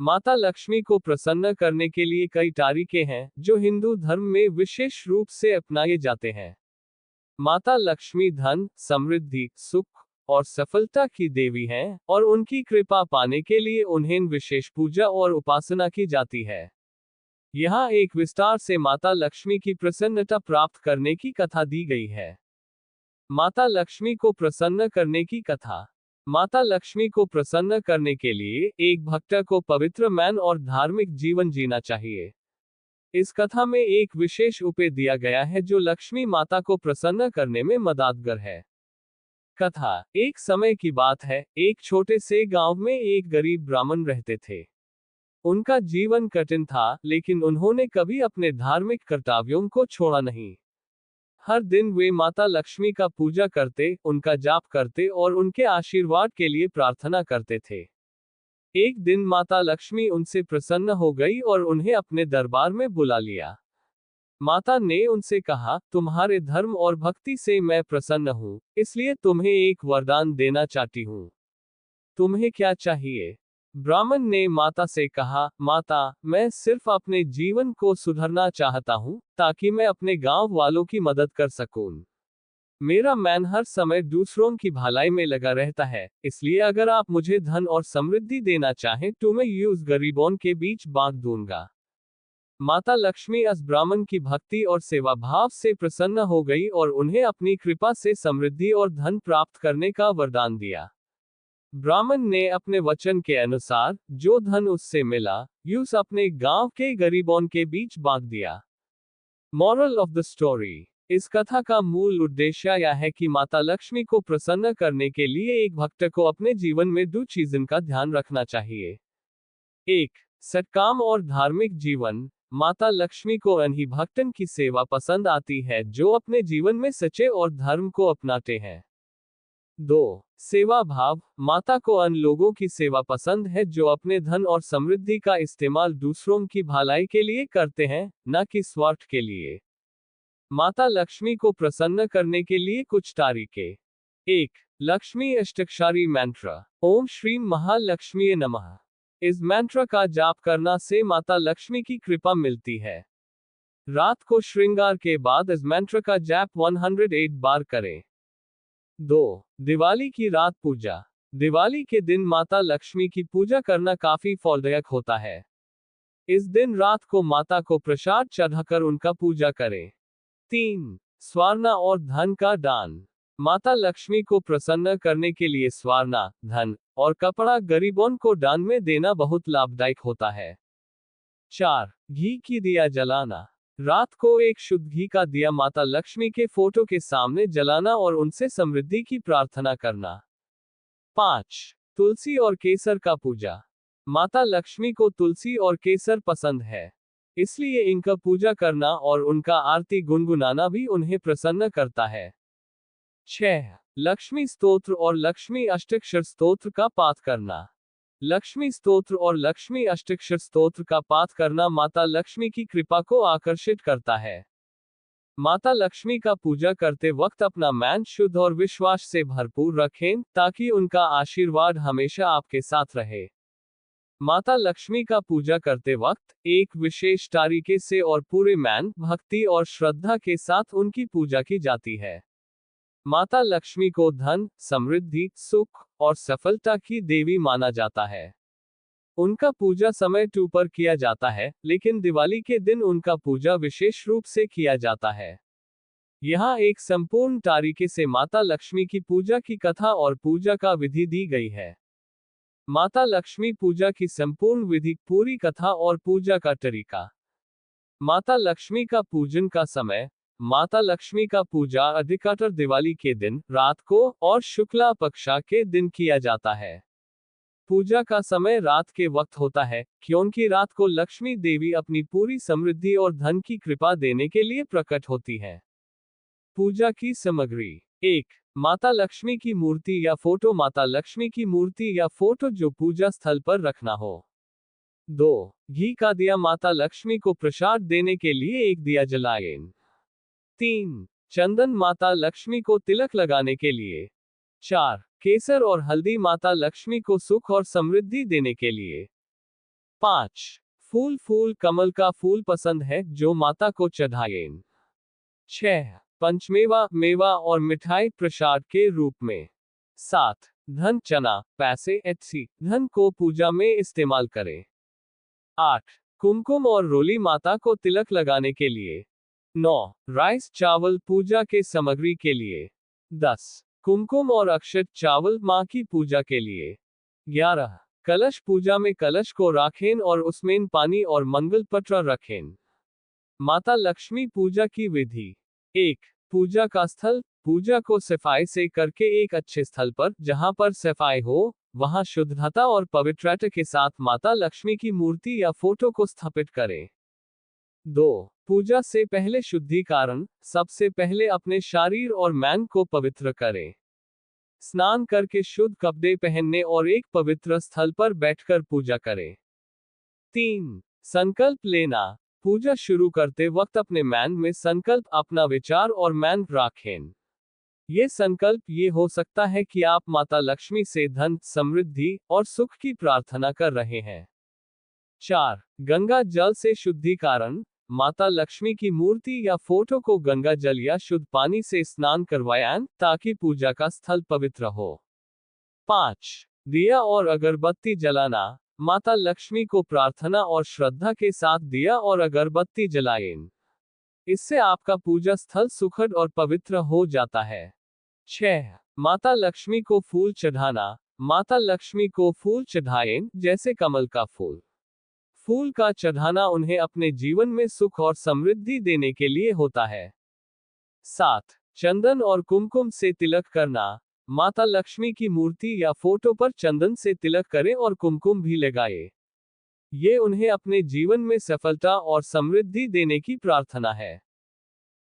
माता लक्ष्मी को प्रसन्न करने के लिए कई तरीके हैं जो हिंदू धर्म में विशेष रूप से अपनाए जाते हैं। माता लक्ष्मी धन, समृद्धि, सुख और सफलता की देवी हैं और उनकी कृपा पाने के लिए उन्हें विशेष पूजा और उपासना की जाती है। यहाँ एक विस्तार से माता लक्ष्मी की प्रसन्नता प्राप्त करने की कथा दी गई है। माता लक्ष्मी को प्रसन्न करने की कथा। माता लक्ष्मी को प्रसन्न करने के लिए एक भक्त को पवित्र मन और धार्मिक जीवन जीना चाहिए। इस कथा में एक विशेष उपाय दिया गया है जो लक्ष्मी माता को प्रसन्न करने में मददगार है। कथा। एक समय की बात है, एक छोटे से गांव में एक गरीब ब्राह्मण रहते थे। उनका जीवन कठिन था, लेकिन उन्होंने कभी अपने धार्मिक कर्तव्यों को छोड़ा नहीं। हर दिन वे माता लक्ष्मी का पूजा करते, उनका जाप करते और उनके आशीर्वाद के लिए प्रार्थना करते थे। एक दिन माता लक्ष्मी उनसे प्रसन्न हो गई और उन्हें अपने दरबार में बुला लिया। माता ने उनसे कहा, तुम्हारे धर्म और भक्ति से मैं प्रसन्न हूँ, इसलिए तुम्हें एक वरदान देना चाहती हूँ। तुम्हें क्या चाहिए? ब्राह्मण ने माता से कहा, माता, मैं सिर्फ अपने जीवन को सुधारना चाहता हूँ, ताकि मैं अपने गांव वालों की मदद कर सकूं। मेरा मन हर समय दूसरों की भलाई में लगा रहता है, इसलिए अगर आप मुझे धन और समृद्धि देना चाहें तो मैं ये उस गरीबों के बीच बांट दूंगा। माता लक्ष्मी इस ब्राह्मण की भक्ति और सेवा भाव से प्रसन्न हो गई और उन्हें अपनी कृपा से समृद्धि और धन प्राप्त करने का वरदान दिया। ब्राह्मण ने अपने वचन के अनुसार जो धन उससे मिला, यूस अपने गांव के गरीबों के बीच बांट दिया। Moral of the story. इस कथा का मूल उद्देश्य यह है कि माता लक्ष्मी को प्रसन्न करने के लिए एक भक्त को अपने जीवन में दो चीजों का ध्यान रखना चाहिए। एक, सत्काम और धार्मिक जीवन। माता लक्ष्मी को उन्हीं भक्तों की सेवा पसंद आती है जो अपने जीवन में सच्चे और धर्म को अपनाते हैं। 2, सेवा भाव। माता को उन लोगों की सेवा पसंद है जो अपने धन और समृद्धि का इस्तेमाल दूसरों की भलाई के लिए करते हैं, न कि स्वार्थ के लिए। माता लक्ष्मी को प्रसन्न करने के लिए कुछ तरीके। 1, लक्ष्मी अष्टोत्तरी मंत्र। ओम श्री महालक्ष्मी नमः। इस मंत्र का जाप करना से माता लक्ष्मी की कृपा मिलती है। रात को श्रृंगार के बाद इस मंत्र का जाप 108 बार करें। 2, दिवाली की रात पूजा। दिवाली के दिन माता लक्ष्मी की पूजा करना काफी फलदायक होता है। इस दिन रात को माता को प्रसाद चढ़ाकर उनका पूजा करें। 3, स्वर्ण और धन का दान। माता लक्ष्मी को प्रसन्न करने के लिए स्वर्ण, धन और कपड़ा गरीबों को दान में देना बहुत लाभदायक होता है। 4, घी की दिया जलाना। रात को एक शुद्ध घी का दिया माता लक्ष्मी के फोटो के सामने जलाना और उनसे समृद्धि की प्रार्थना करना। 5, तुलसी और केसर का पूजा। माता लक्ष्मी को तुलसी और केसर पसंद है, इसलिए इनका पूजा करना और उनका आरती गुनगुनाना भी उन्हें प्रसन्न करता है। 6, लक्ष्मी स्तोत्र और लक्ष्मी अष्टोत्तर स्तोत्र का पाठ करना। लक्ष्मी स्तोत्र और लक्ष्मी अष्टोत्तर स्तोत्र का पाठ करना माता लक्ष्मी की कृपा को आकर्षित करता है। माता लक्ष्मी का पूजा करते वक्त अपना मन शुद्ध और विश्वास से भरपूर रखें, ताकि उनका आशीर्वाद हमेशा आपके साथ रहे। माता लक्ष्मी का पूजा करते वक्त एक विशेष तरीके से और पूरे मन, भक्ति और श्रद्धा के साथ उनकी पूजा की जाती है। माता लक्ष्मी को धन, समृद्धि, सुख और सफलता की देवी माना जाता है। उनका पूजा समय पर किया जाता है, लेकिन दिवाली के दिन उनका पूजा विशेष रूप से किया जाता है। यहाँ एक संपूर्ण तरीके से माता लक्ष्मी की पूजा की कथा और पूजा का विधि दी गई है। माता लक्ष्मी पूजा की संपूर्ण विधि, पूरी कथा और पूजा का तरीका। माता लक्ष्मी का पूजन का समय। माता लक्ष्मी का पूजा अधिकतर दिवाली के दिन रात को और शुक्ला पक्ष के दिन किया जाता है। पूजा का समय रात के वक्त होता है, क्योंकि रात को लक्ष्मी देवी अपनी पूरी समृद्धि और धन की कृपा देने के लिए प्रकट होती है। पूजा की सामग्री। 1, माता लक्ष्मी की मूर्ति या फोटो। माता लक्ष्मी की मूर्ति या फोटो जो पूजा स्थल पर रखना हो। 2, घी का दिया। माता लक्ष्मी को प्रसाद देने के लिए एक दिया जलाएं। 3, चंदन। माता लक्ष्मी को तिलक लगाने के लिए। 4, केसर और हल्दी। माता लक्ष्मी को सुख और समृद्धि देने के लिए। 5. फूल फूल कमल का फूल पसंद है जो माता को चढ़ाएं। 6. पंचमेवा मेवा और मिठाई प्रसाद के रूप में। 7. धन चना पैसे etc धन को पूजा में इस्तेमाल करें। 8. कुमकुम और रोली माता को तिलक लगाने के लिए। 9. राइस चावल पूजा के सामग्री के लिए। 10. कुमकुम और अक्षत चावल माँ की पूजा के लिए। 11. कलश पूजा में कलश को रखें और उसमें पानी और मंगल पत्र रखें। माता लक्ष्मी पूजा की विधि। 1. पूजा का स्थल पूजा को सफाई से करके एक अच्छे स्थल पर जहां पर सफाई हो वहां शुद्धता और पवित्रता के साथ माता लक्ष्मी की मूर्ति या फोटो को स्थापित करें। 2. पूजा से पहले शुद्धिकरण सबसे पहले अपने शरीर और मन को पवित्र करें। स्नान करके शुद्ध कपड़े पहनने और एक पवित्र स्थल पर बैठकर पूजा करें। 3. संकल्प लेना पूजा शुरू करते वक्त अपने मन में संकल्प अपना विचार और मन रखें। ये संकल्प ये हो सकता है कि आप माता लक्ष्मी से धन समृद्धि और सुख की प्रार्थना कर रहे हैं। 4. गंगा जल से शुद्धिकरण माता लक्ष्मी की मूर्ति या फोटो को गंगा जल या शुद्ध पानी से स्नान करवाएं ताकि पूजा का स्थल पवित्र हो। 5. दिया और अगरबत्ती जलाना माता लक्ष्मी को प्रार्थना और श्रद्धा के साथ दिया और अगरबत्ती जलाएं। इससे आपका पूजा स्थल सुखद और पवित्र हो जाता है। 6. माता लक्ष्मी को फूल चढ़ाना माता लक्ष्मी को फूल चढ़ाएं जैसे कमल का फूल। फूल का चढ़ाना उन्हें अपने जीवन में सुख और समृद्धि देने के लिए होता है। 7. चंदन और कुमकुम से तिलक करना माता लक्ष्मी की मूर्ति या फोटो पर चंदन से तिलक करें और कुमकुम भी लगाएं। ये उन्हें अपने जीवन में सफलता और समृद्धि देने की प्रार्थना है।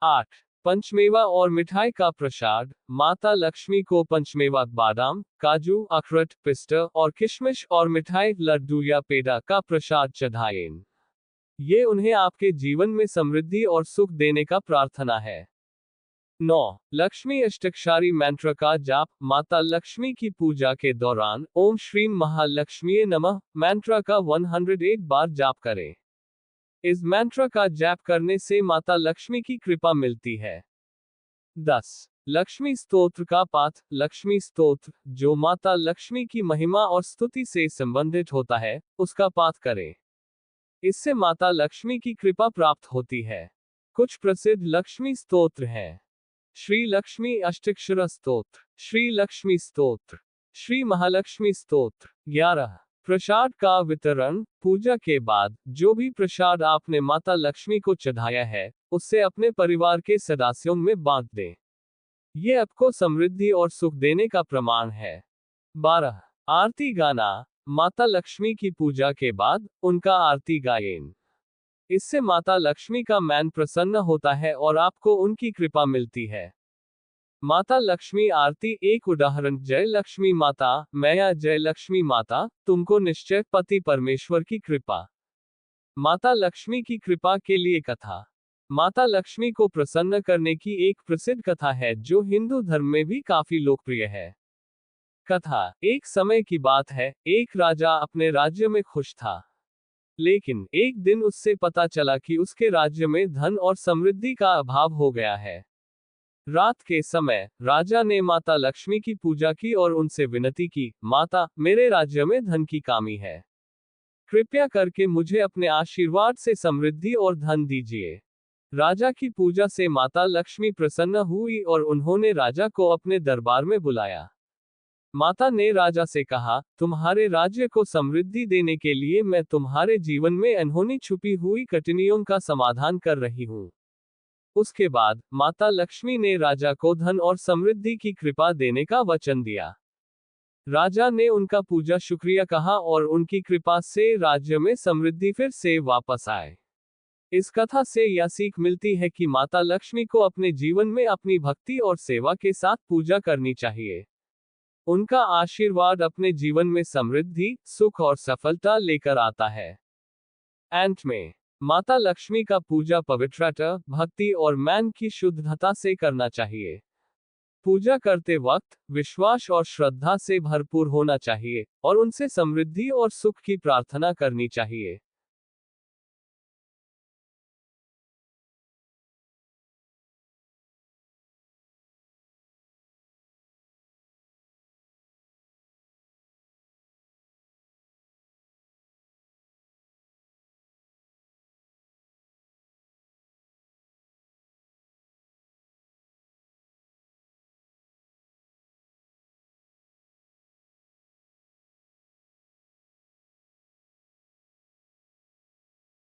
8. पंचमेवा और मिठाई का प्रसाद माता लक्ष्मी को पंचमेवा बादाम काजू अखरोट पिस्ता और किशमिश और मिठाई लड्डू या पेड़ा का प्रसाद चढ़ाएं। ये उन्हें आपके जीवन में समृद्धि और सुख देने का प्रार्थना है। 9. लक्ष्मी अष्टक्षरी मंत्र का जाप माता लक्ष्मी की पूजा के दौरान ओम श्री महालक्ष्मी नमः मंत्र का 108 बार जाप करें। इस मंत्र का जाप करने से माता लक्ष्मी की कृपा मिलती है। 10. लक्ष्मी स्तोत्र का पाठ लक्ष्मी स्तोत्र जो माता लक्ष्मी की महिमा और स्तुति से संबंधित होता है उसका पाठ करें। इससे माता लक्ष्मी की कृपा प्राप्त होती है। कुछ प्रसिद्ध लक्ष्मी स्तोत्र हैं। श्री लक्ष्मी अष्टक्षर स्तोत्र श्री लक्ष्मी स्तोत्र श्री महालक्ष्मी स्तोत्र। 11. प्रसाद का वितरण पूजा के बाद जो भी प्रसाद आपने माता लक्ष्मी को चढ़ाया है उससे अपने परिवार के सदस्यों में बांट दें। ये आपको समृद्धि और सुख देने का प्रमाण है। 12. आरती गाना माता लक्ष्मी की पूजा के बाद उनका आरती गाएं। इससे माता लक्ष्मी का मन प्रसन्न होता है और आपको उनकी कृपा मिलती है। माता लक्ष्मी आरती एक उदाहरण जय लक्ष्मी माता मैया जय लक्ष्मी माता तुमको निश्चय पति परमेश्वर की कृपा। माता लक्ष्मी की कृपा के लिए कथा माता लक्ष्मी को प्रसन्न करने की एक प्रसिद्ध कथा है जो हिंदू धर्म में भी काफी लोकप्रिय है। कथा एक समय की बात है, एक राजा अपने राज्य में खुश था। लेकिन एक दिन उससे पता चला कि उसके राज्य में धन और समृद्धि का अभाव हो गया है। रात के समय राजा ने माता लक्ष्मी की पूजा की और उनसे विनती की, माता मेरे राज्य में धन की कमी है, कृपया करके मुझे अपने आशीर्वाद से समृद्धि और धन दीजिए। राजा की पूजा से माता लक्ष्मी प्रसन्न हुई और उन्होंने राजा को अपने दरबार में बुलाया। माता ने राजा से कहा, तुम्हारे राज्य को समृद्धि देने के लिए मैं तुम्हारे जीवन में अनहोनी छुपी हुई कठिनाइयों का समाधान कर रही हूँ। उसके बाद माता लक्ष्मी ने राजा को धन और समृद्धि की कृपा देने का वचन दिया। राजा ने उनका पूजा शुक्रिया कहा और उनकी कृपा से राज्य में समृद्धि फिर से वापस आए। इस कथा से यह सीख मिलती है कि माता लक्ष्मी को अपने जीवन में अपनी भक्ति और सेवा के साथ पूजा करनी चाहिए। उनका आशीर्वाद अपने जीवन में समृद्धि, सुख और सफलता लेकर आता है। अंत में माता लक्ष्मी का पूजा पवित्रता, भक्ति और मन की शुद्धता से करना चाहिए। पूजा करते वक्त विश्वास और श्रद्धा से भरपूर होना चाहिए और उनसे समृद्धि और सुख की प्रार्थना करनी चाहिए।